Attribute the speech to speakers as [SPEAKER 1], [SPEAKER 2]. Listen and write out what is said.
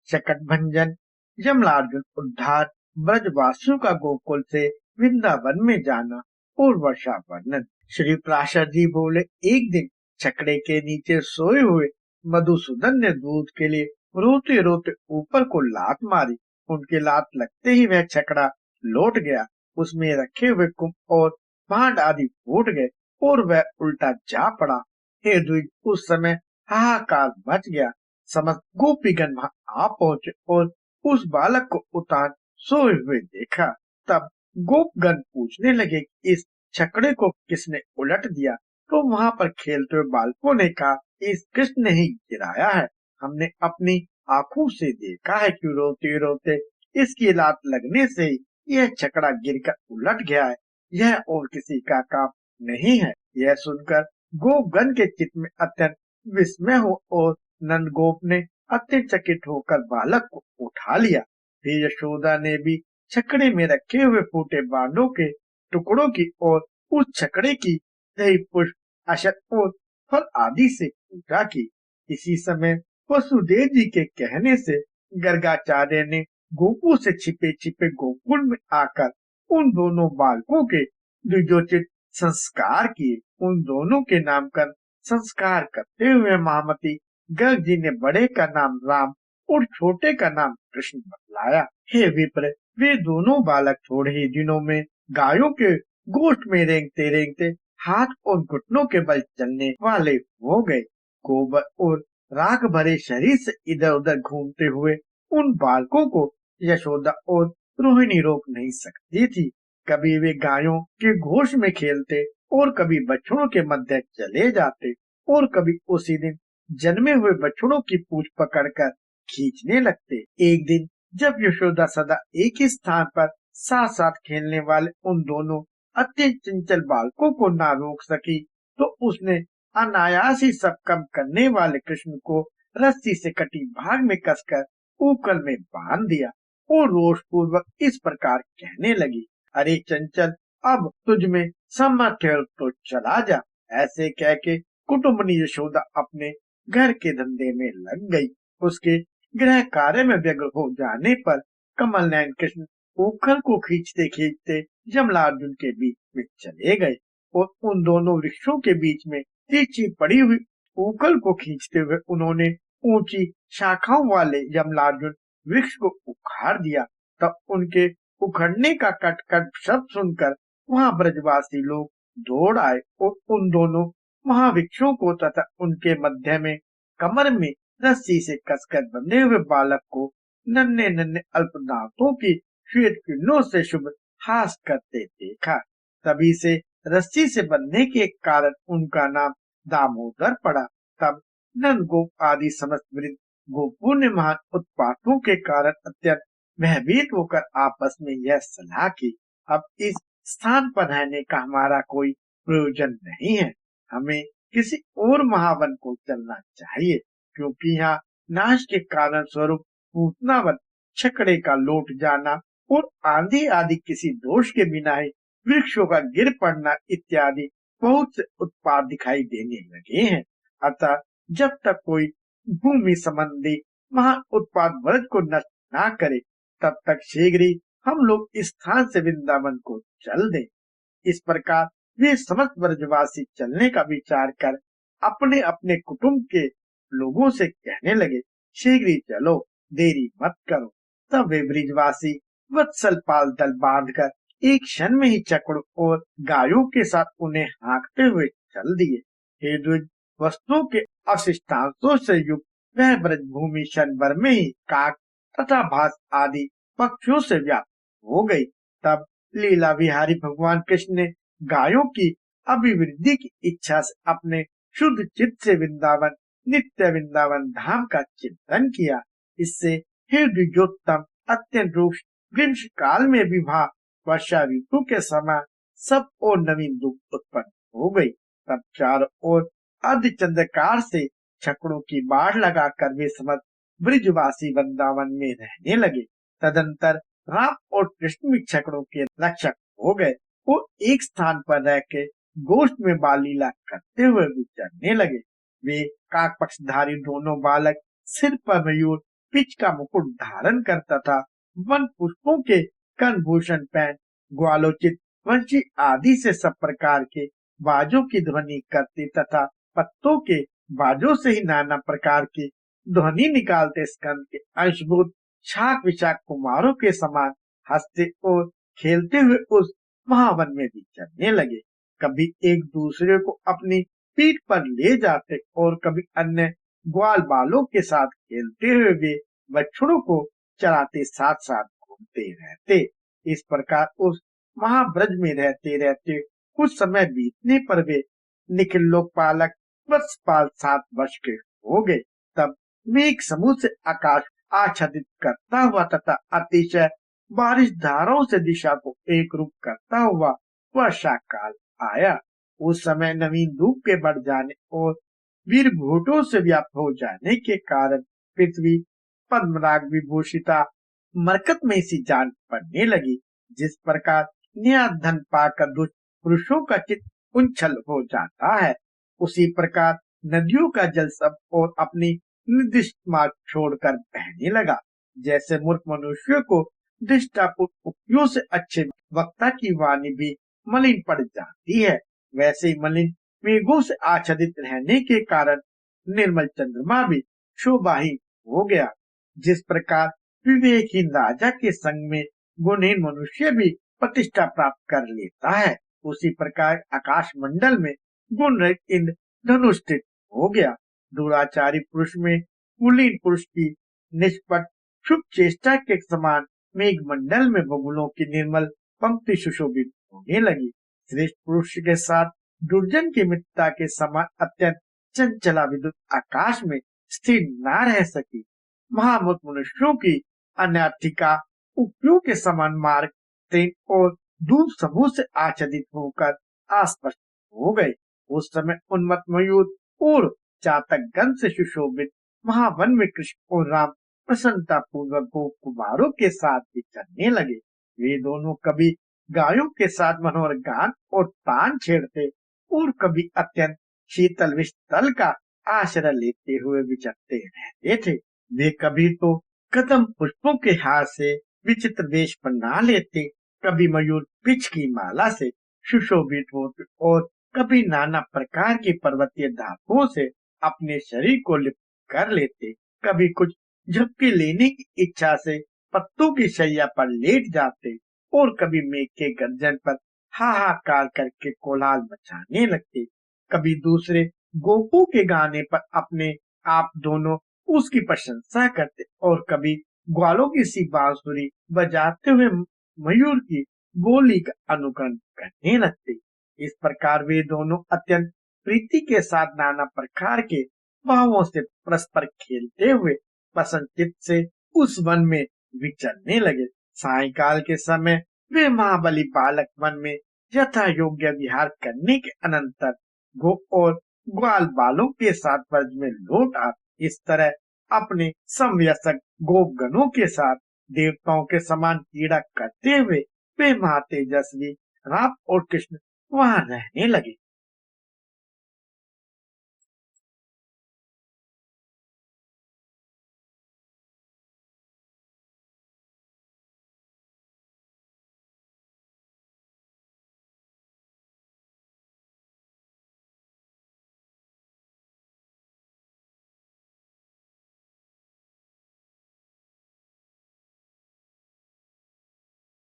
[SPEAKER 1] शकटभंजन, यमलार्जुन उद्धार, ब्रजवासियों का गोकुल से वृंदावन में जाना और वर्षा वर्णन। श्री प्राशर जी बोले, एक दिन छकड़े के नीचे सोए हुए मधुसूदन ने दूध के लिए रोते रोते ऊपर को लात मारी। उनके लात लगते ही वह छकड़ा लौट गया। उसमें रखे हुए कुंभ और भांड आदि फूट गए और वह उल्टा जा पड़ा। हे द्विज, उस समय हाहाकार मच गया। समस्त गोपीगण वहां आ पहुंचे और उस बालक को उतान सोए हुए देखा। तब गोपगण पूछने लगे कि इस छकड़े को किसने उलट दिया। तो वहां पर खेलते हुए बालकों ने कहा, इस कृष्ण ने ही गिराया है। हमने अपनी आंखों से देखा है कि रोते रोते इसकी लात लगने से ही यह छकड़ा गिरकर उलट गया है। यह और किसी का काम नहीं है। यह सुनकर गोपगण के चित्त में अत्यंत विस्मय हो और नंद गोप ने अत्यंत चकित होकर बालक को उठा लिया। फिर यशोदा ने भी छकड़े में रखे हुए फूटे बांडों के टुकड़ों की और उस छकड़े की दही पुष्प, अशत और फल आदि से पूजा की। इसी समय वसुदेव जी के कहने से गर्गाचार्य ने गोपू से छिपे छिपे गोकुल में आकर उन दोनों बालकों के द्विजोचित संस्कार किए। उन दोनों के नामकरण संस्कार करते हुए महामती गर्ग जी ने बड़े का नाम राम और छोटे का नाम कृष्ण बतलाया। हे विप्र, वे दोनों बालक थोड़े ही दिनों में गायों के गोष्ठ में रेंगते रेंगते हाथ और घुटनों के बल चलने वाले हो गए। गोबर और राख भरे शरीर से इधर उधर घूमते हुए उन बालकों को यशोदा और रोहिणी रोक नहीं सकती थी। कभी वे गायों के घोष में खेलते और कभी बछड़ों के मध्य चले जाते और कभी उसी दिन जन्मे हुए बछड़ों की पूंछ पकड़कर खींचने लगते। एक दिन जब यशोदा सदा एक ही स्थान पर साथ साथ खेलने वाले उन दोनों अत्यंत चंचल बालकों को ना रोक सकी, तो उसने अनायास ही सब कम करने वाले कृष्ण को रस्सी से कटी भाग में कसकर उकल में बांध दिया और रोष पूर्वक इस प्रकार कहने लगी, अरे चंचल, अब तुझ में सामर्थ्य है तो चला जा। ऐसे कह के कुटुम्बनी यशोदा अपने घर के धंधे में लग गई। उसके गृह कार्य में व्यग्र हो जाने पर कमल नयन कृष्ण उखल को खींचते खींचते यमलार्जुन के बीच में चले गए और उन दोनों वृक्षों के बीच में तिरछी पड़ी हुई उखल को खींचते हुए उन्होंने ऊंची शाखाओं वाले यमलार्जुन वृक्ष को उखाड़ दिया। तब उनके उखड़ने का कट शब्द सुनकर वहां ब्रजवासी लोग दौड़ आए और उन दोनों महावृक्षों को तथा उनके मध्य में कमर में रस्सी से कसकर बंधे हुए बालक को नन्हे नन्हे अल्प दांतों की श्वेत किरणों से शुभ हास करते देखा। तभी से रस्सी से बंधने के कारण उनका नाम दामोदर पड़ा। तब नंद गोप आदि समस्त वृद्ध गोपों ने महान उत्पातों के कारण अत्यंत भयभीत होकर आपस में यह सलाह की, अब इस स्थान पर रहने का हमारा कोई प्रयोजन नहीं है। हमें किसी और महावन को चलना चाहिए, क्योंकि यहाँ नाश के कारण स्वरूप पूतनावत, छकड़े का लौट जाना और आंधी आदि किसी दोष के बिना ही वृक्षों का गिर पड़ना इत्यादि बहुत से उत्पाद दिखाई देने लगे हैं। अतः जब तक कोई भूमि संबंधी महान उत्पाद व्रज को नष्ट ना करे, तब तक शीघ्र ही हम लोग इस स्थान से वृंदावन को चल दें। इस प्रकार वे समस्त ब्रजवासी चलने का विचार कर अपने अपने कुटुंब के लोगों से कहने लगे, शीघ्र ही चलो, देरी मत करो। तब वे ब्रिजवासी वत्सल पाल दल बांधकर एक क्षण में ही चक्र और गायों के साथ उन्हें हाँकते हुए चल दिए। हे द्विज, वस्तुओं के अवशिष्टांशों से युक्त वह ब्रज भूमि क्षण भर में ही काक तथा भास आदि पक्षियों से व्याप्त हो गई। तब लीला विहारी भगवान कृष्ण ने गायों की अभिवृद्धि की इच्छा से अपने शुद्ध चित्त से वृंदावन, नित्य वृंदावन धाम का चिंतन किया। इससे हे द्विजोत्तम, अत्यंत रूक्ष ग्रीष्म काल में भी वर्षा ऋतु के समय सब और नवीन दुख उत्पन्न हो गई। तब चारों ओर अर्धचंद्रकार से छकड़ों की बाढ़ लगाकर वे समस्त ब्रिजवासी वृंदावन में रहने लगे। तदंतर राम और कृष्ण भी छकड़ों के रक्षक हो गए और एक स्थान पर रह के गोष्ठ में बाल लीला करते हुए विचरने लगे। वे काक पक्षधारी दोनों बालक सिर पर मयूर, पिच का मुकुट धारण करता था, वन पुष्पों के कंभूषण पहन ग्वालोचित वंशी आदि से सब प्रकार के बाजों की ध्वनि करते तथा पत्तों के बाजों से ही नाना प्रकार की ध्वनि निकालते स्कंद के अंशभूत शाक विशाक कुमारों के समान हंसते और खेलते हुए उस महावन में भी चलने लगे। कभी एक दूसरे को अपनी पीठ पर ले जाते और कभी अन्य ग्वाल बालों के साथ खेलते हुए वे बछड़ों को चराते साथ साथ घूमते रहते। इस प्रकार उस महाब्रज में रहते रहते कुछ समय बीतने पर वे निखिल लोकपालक वत्सपाल 7 वर्ष के हो गए। तब मेघ समूह से आकाश आच्छादित करता हुआ तथा अतिशय बारिश धाराओं से दिशा को एक रूप करता हुआ वर्षा काल आया। उस समय नवीन धूप के बढ़ जाने और वीर घूटों से व्याप्त हो जाने के कारण पृथ्वी पद्मराग विभूषिता मरकत में सी जान पड़ने लगी। जिस प्रकार नया धन पाकर दुष्ट पुरुषों का चित्त उछल हो जाता है, उसी प्रकार नदियों का जल सब और अपनी निर्दिष्ट मार्ग छोड़कर बहने लगा। जैसे मूर्ख मनुष्य को दृष्टापूर्व उक्तियों से अच्छे वक्ता की वाणी भी मलिन पड़ जाती है, वैसे ही मलिन मेघों से आच्छादित रहने के कारण निर्मल चंद्रमा भी शोभाहीन हो गया। जिस प्रकार विवेकहीन राजा के संग में गुणहीन मनुष्य भी प्रतिष्ठा प्राप्त कर लेता है, उसी प्रकार आकाश मंडल में गुण रहित इंद्र धनुष्ठित हो गया। दुराचारी पुरुष में कुलीन पुरुष की निष्पट शुभ चेष्टा के समान मेघ मंडल में बगुलों की निर्मल पंक्ति सुशोभित होने लगी। श्रेष्ठ पुरुष के साथ दुर्जन की मित्रता के समान अत्यंत चंचला विद्युत आकाश में स्थिर न रह सकी। महामूर्ख मनुष्यों की अनर्थिका उक्तियों के समान मार्ग तेज और धूप समूह से आच्छादित होकर अस्पष्ट हो गए। उस समय उन्मत्त मयूर और चातक गण से सुशोभित महावन में कृष्ण और राम प्रसन्नता पूर्वक गो कुमारों के साथ भी चलने लगे। वे दोनों कभी गायों के साथ मनोहर गान और तान छेड़ते और कभी अत्यंत शीतल विस्तल का आश्रय लेते हुए विचरते रहते थे। वे कभी तो कदम पुष्पों के हार से विचित्र वेश बना लेते, कभी मयूर पिच की माला से सुशोभित होते और कभी नाना प्रकार की पर्वतीय धातुओं से अपने शरीर को लिप्त कर लेते, कभी कुछ झपकी लेने की इच्छा से पत्तों की शैया पर लेट जाते और कभी मेघ के गर्जन पर हाहाकार करके कोलाहल मचाने लगते। कभी दूसरे गोपों के गाने पर अपने आप दोनों उसकी प्रशंसा करते और कभी ग्वालों की सी बांसुरी बजाते हुए मयूर की बोली का अनुकरण करने लगते। इस प्रकार वे दोनों अत्यंत प्रीति के साथ नाना प्रकार के भावों से परस्पर खेलते हुए प्रसन्नचित्त से उस वन में विचरने लगे। सायंकाल के समय वे महाबली बालक वन में यथा योग्य विहार करने के अनंतर गो और ग्वाल बालों के साथ ब्रज में लौट आते। इस तरह अपने समवयस्क गोपगणों के साथ देवताओं के समान क्रीड़ा करते हुए वे महातेजस्वी राम और कृष्ण वहां रहने लगे।